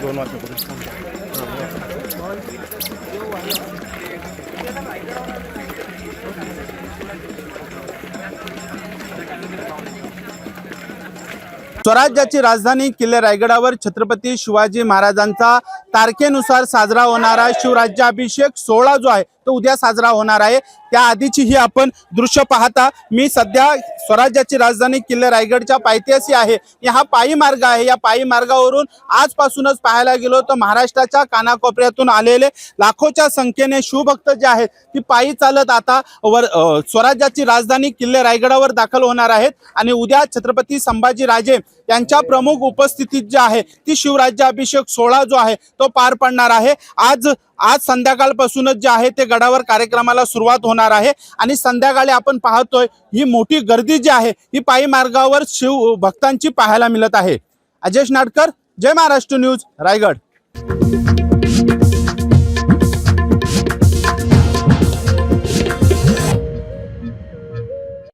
दोन वर्षापूर्वी स्वराज्याची राजधानी किल्ले रायगडावर छत्रपती शिवाजी महाराजांचा तारखेनुसार साजरा होणारा शिवराज्याभिषेक सोहळा जो आहे तो उद्या साजरा होणार आहे। त्या आधीची ही आपण दृश्य पाहता मी सध्या स्वराज्याची राजधानी किल्ले रायगडच्या पायथ्याशी आहे। हा पायी मार्ग आहे। या पायी मार्गावरून आजपासूनच पाहायला गेलो तर महाराष्ट्राच्या कानाकोपऱ्यातून आलेले लाखोच्या संख्येने शिवभक्त जे आहेत ती पायी चालत आता स्वराज्याची राजधानी किल्ले रायगडावर दाखल होणार आहेत आणि उद्या छत्रपती संभाजी राजे यांच्या प्रमुख उपस्थितीत जे आहे ती शिवराज्याभिषेक सोहळा जो आहे तो पार पडणार आहे। आज संध्याकाळपासूनच जे आहे ते गडावर कार्यक्रमाला सुरुवात होणार आहे आणि संध्याकाळी आपण पाहतोय ही मोठी गर्दी जी आहे ही पायी मार्गावर शिव भक्तांची पाहायला मिळत आहे। अजेश नाडकर, जय महाराष्ट्र न्यूज, रायगड।